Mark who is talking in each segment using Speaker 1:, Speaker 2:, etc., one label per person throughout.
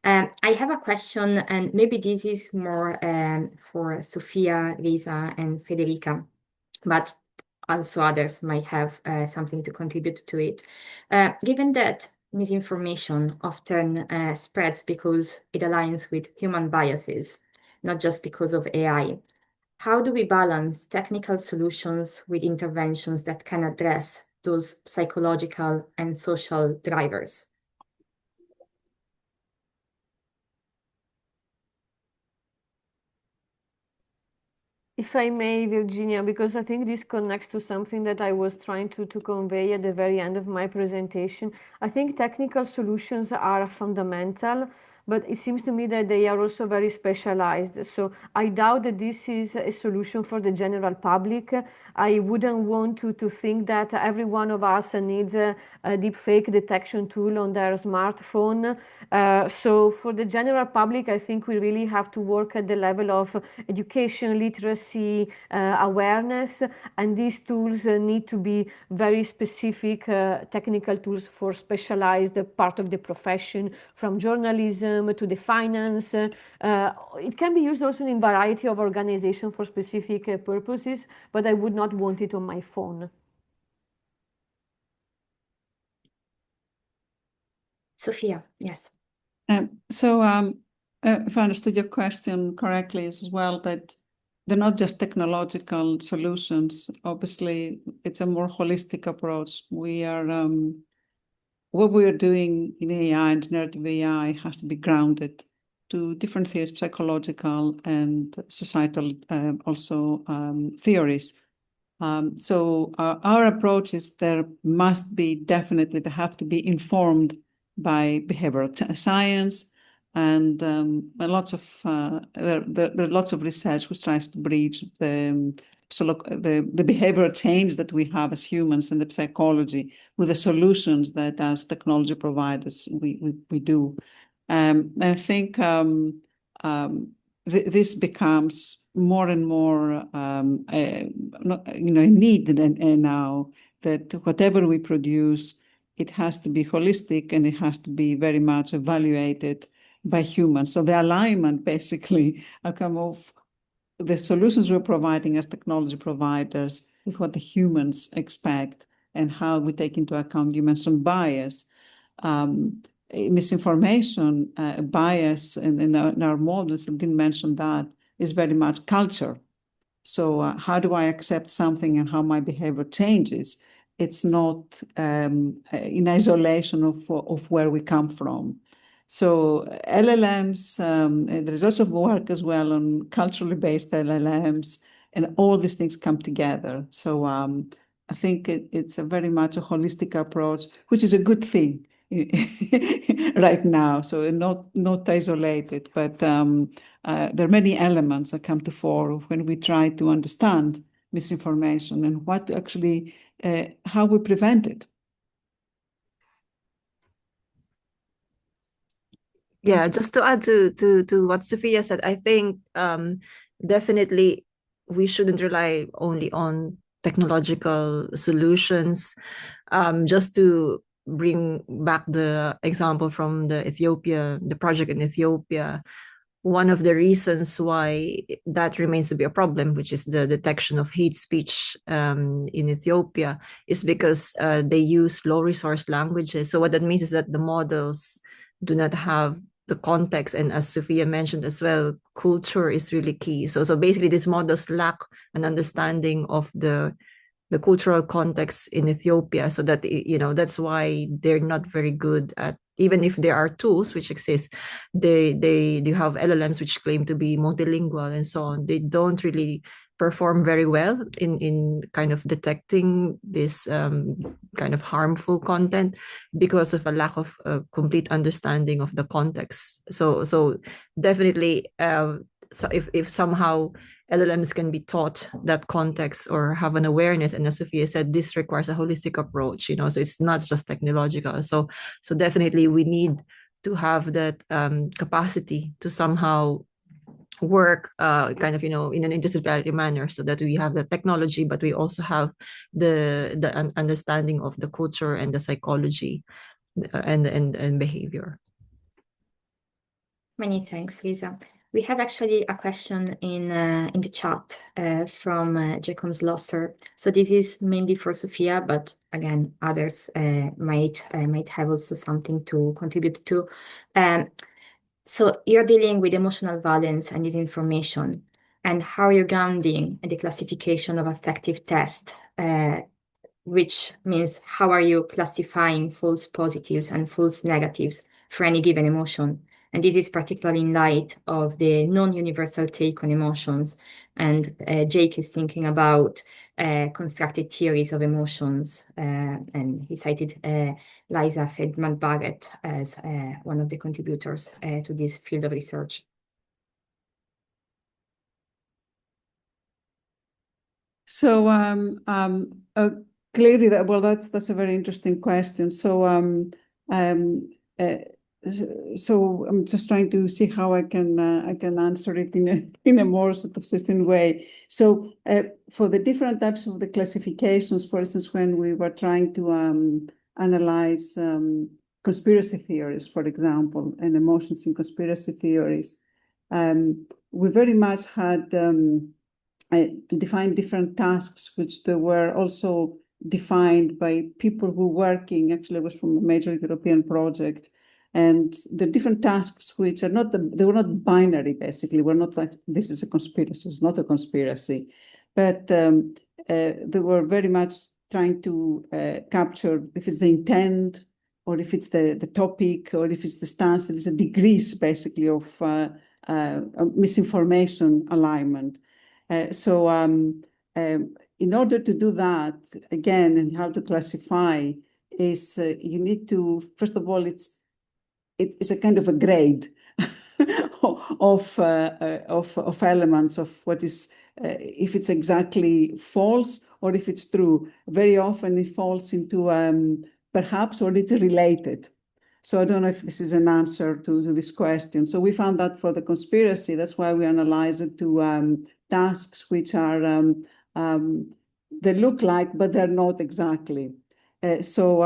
Speaker 1: I have a question, and maybe this is more for Sophia, Lisa, and Federica, but also others might have something to contribute to it. Given that misinformation often spreads because it aligns with human biases, not just because of AI, how do we balance technical solutions with interventions that can address those psychological and social drivers?
Speaker 2: If I may, Virginia, because I think this connects to something that I was trying to convey at the very end of my presentation. I think technical solutions are fundamental, but it seems to me that they are also very specialized. So I doubt that this is a solution for the general public. I wouldn't want to think that every one of us needs a deep fake detection tool on their smartphone. So for the general public, I think we really have to work at the level of education, literacy, awareness, and these tools need to be very specific technical tools for specialized part of the profession, from journalism to the finance. It can be used also in a variety of organizations for specific purposes, but I would not want it on my phone.
Speaker 1: Sophia, yes.
Speaker 3: If I understood your question correctly, is as well that they're not just technological solutions. Obviously, it's a more holistic approach. We are what we are doing in AI and generative AI has to be grounded to different theories, psychological and societal also theories. So our approach is there must be definitely, they have to be informed by behavioral science, and there are lots of research which tries to bridge the behavioral change that we have as humans and the psychology with the solutions that as technology providers we do. I think this becomes more and more a need now, that whatever we produce, it has to be holistic and it has to be very much evaluated by humans. So the alignment basically outcome of the solutions we're providing as technology providers with what the humans expect and how we take into account, you mentioned bias, misinformation, bias in our models, I didn't mention that, is very much culture. So how do I accept something and how my behavior changes? It's not in isolation of where we come from. So LLMs, there's also work as well on culturally based LLMs, and all these things come together. So I think it's a very much a holistic approach, which is a good thing right now. So not isolated, but there are many elements that come to fore when we try to understand misinformation and what actually, how we prevent it.
Speaker 4: Yeah, just to add to what Sophia said, I think definitely we shouldn't rely only on technological solutions. Just to bring back the example from the project in Ethiopia, one of the reasons why that remains to be a problem, which is the detection of hate speech in Ethiopia, is because they use low resource languages. So what that means is that the models do not have the context, and as Sophia mentioned as well, culture is really key. So basically these models lack an understanding of the cultural context in Ethiopia, so that that's why they're not very good at, even if there are tools which exist, they have LLMs which claim to be multilingual and so on. They don't really perform very well in kind of detecting this kind of harmful content because of a lack of complete understanding of the context. So definitely, so if somehow LLMs can be taught that context or have an awareness, and as Sophia said, this requires a holistic approach, so it's not just technological. So definitely we need to have that capacity to somehow work kind of in an interdisciplinary manner, so that we have the technology, but we also have the understanding of the culture and the psychology and behavior.
Speaker 1: Many thanks, Lisa. We have actually a question in the chat from Jacob Slosser. So this is mainly for Sophia, but again, others might have also something to contribute to. So you're dealing with emotional violence and disinformation, and how you're grounding the classification of affective test, which means how are you classifying false positives and false negatives for any given emotion. And this is particularly in light of the non-universal take on emotions. And Jake is thinking about constructed theories of emotions. And he cited Liza Feldman-Barrett as one of the contributors to this field of research.
Speaker 3: So clearly, that's a very interesting question. So so I'm just trying to see how I can answer it in a more sort of certain way. So for the different types of the classifications, for instance, when we were trying to analyze conspiracy theories, for example, and emotions in conspiracy theories, we very much had to define different tasks, which they were also defined by people who were working. Actually, it was from a major European project. And the different tasks, which are not, they were not binary, basically. We're not like, this is a conspiracy, it's not a conspiracy. But they were very much trying to capture if it's the intent, or if it's the topic, or if it's the stance. There is a degrees, basically, of misinformation alignment. So in order to do that, again, and how to classify is you need to, first of all, it's a kind of a grade of elements of what is, if it's exactly false or if it's true. Very often it falls into perhaps, or it's related. So I don't know if this is an answer to this question. So we found that for the conspiracy, that's why we analyze it to tasks which are, they look like, but they're not exactly. So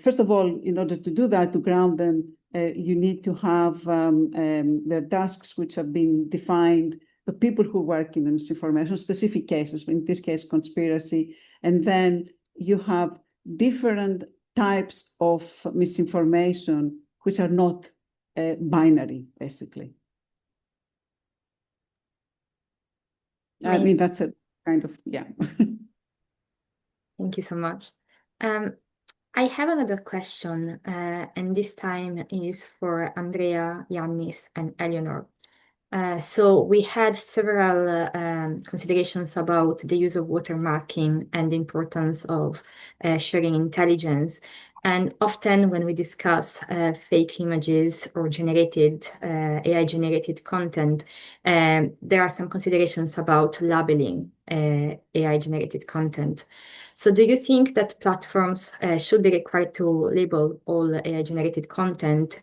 Speaker 3: first of all, in order to do that, to ground them, you need to have their tasks which have been defined, the people who work in misinformation, specific cases, in this case, conspiracy. And then you have different types of misinformation which are not binary, basically. I mean, that's a kind of, yeah.
Speaker 1: Thank you so much. I have another question, and this time is for Andrea, Yannis, and Eleanor. So we had several considerations about the use of watermarking and the importance of sharing intelligence. And often when we discuss fake images or generated AI-generated content, there are some considerations about labeling AI-generated content. So do you think that platforms should be required to label all AI-generated content,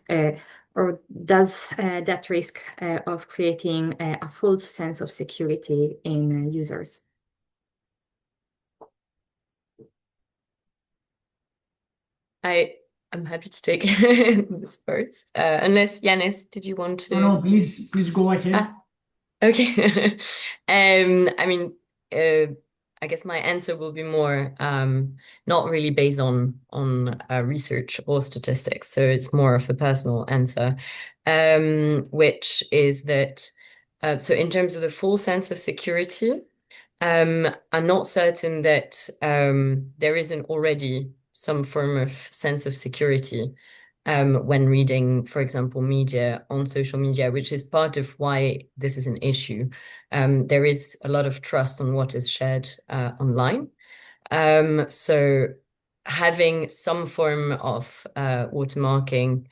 Speaker 1: or does that risk of creating a false sense of security in users?
Speaker 5: I'm happy to take this first. Unless Yannis, did you want to?
Speaker 6: No, please go ahead.
Speaker 5: Okay. I mean, I guess my answer will be more not really based on research or statistics. So it's more of a personal answer, which is that so in terms of the full sense of security, I'm not certain that there isn't already some form of sense of security when reading, for example, media on social media, which is part of why this is an issue. There is a lot of trust on what is shared online. So having some form of watermarking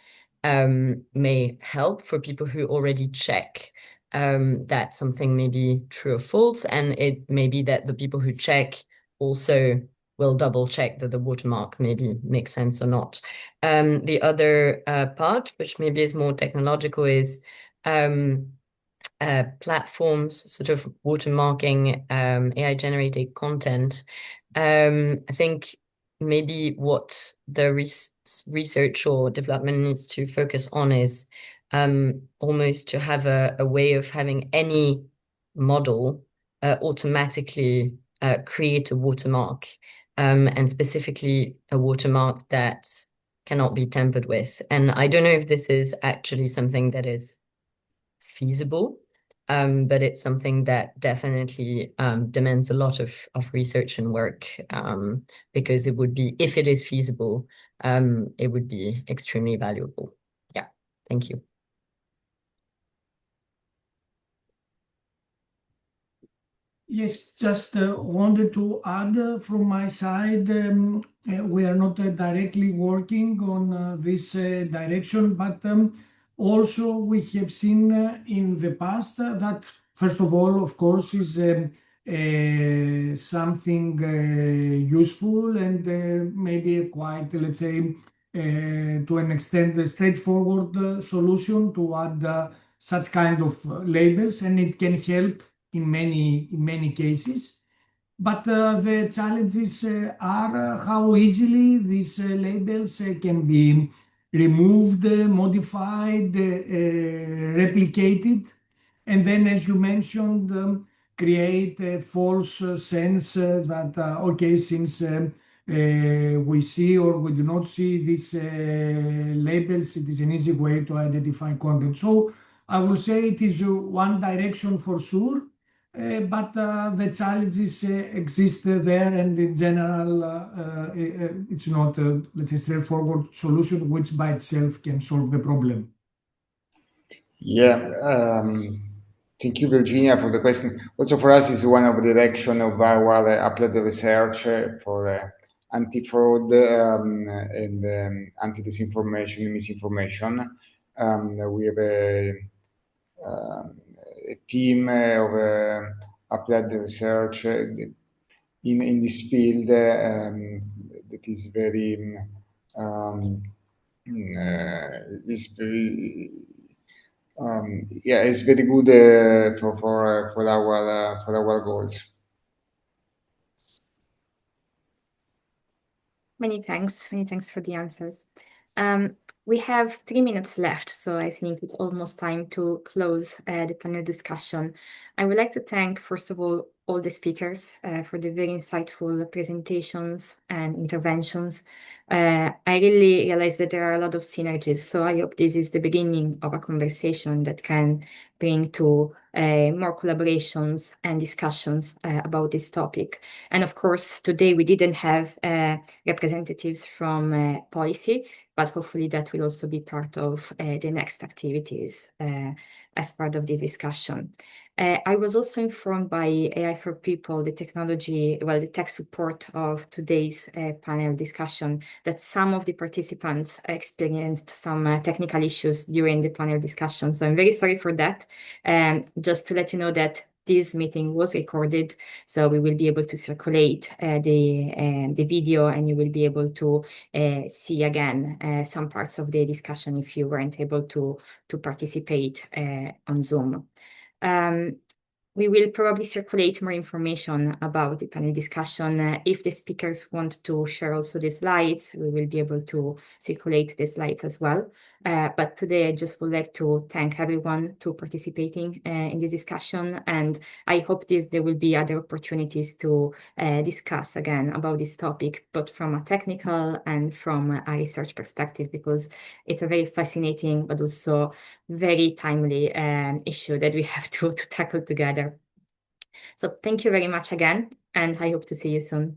Speaker 5: may help for people who already check that something may be true or false, and it may be that the people who check also will double check that the watermark maybe makes sense or not. The other part, which maybe is more technological, is platforms sort of watermarking AI-generated content. I think maybe what the research or development needs to focus on is almost to have a way of having any model automatically create a watermark, and specifically a watermark that cannot be tampered with. And I don't know if this is actually something that is feasible, but it's something that definitely demands a lot of research and work, because it would be, if it is feasible, it would be extremely valuable. Yeah, thank you.
Speaker 6: Yes, just wanted to add from my side, we are not directly working on this direction, but also we have seen in the past that, first of all, of course, is something useful and maybe quite, let's say, to an extent, a straightforward solution to add such kind of labels, and it can help in many cases. But the challenges are how easily these labels can be removed, modified, replicated, and then, as you mentioned, create a false sense that, okay, since we see or we do not see these labels, it is an easy way to identify content. So I will say it is one direction for sure. But the challenges exist there, and in general, it's not a, let's say, straightforward solution which by itself can solve the problem.
Speaker 7: Yeah, thank you, Virginia, for the question. Also, for us, is one of the direction of our applied research for anti-fraud and anti-disinformation and misinformation. We have a team of applied research in this field that is very yeah, it's very good for our goals.
Speaker 1: Many thanks for the answers. We have 3 minutes left, so I think it's almost time to close the panel discussion. I would like to thank, first of all the speakers for the very insightful presentations and interventions. I really realized that there are a lot of synergies, so I hope this is the beginning of a conversation that can bring to more collaborations and discussions about this topic. And of course, today we didn't have representatives from policy, but hopefully that will also be part of the next activities as part of this discussion. I was also informed by AI4People, the tech support of today's panel discussion, that some of the participants experienced some technical issues during the panel discussion. So I'm very sorry for that. Just to let you know that this meeting was recorded, so we will be able to circulate the video, and you will be able to see again some parts of the discussion if you weren't able to participate on Zoom. We will probably circulate more information about the panel discussion. If the speakers want to share also the slides, we will be able to circulate the slides as well. But today I just would like to thank everyone to participating in this discussion, and I hope there will be other opportunities to discuss again about this topic, both from a technical and from a research perspective, because it's a very fascinating but also very timely issue that we have to tackle together. So thank you very much again, and I hope to see you soon.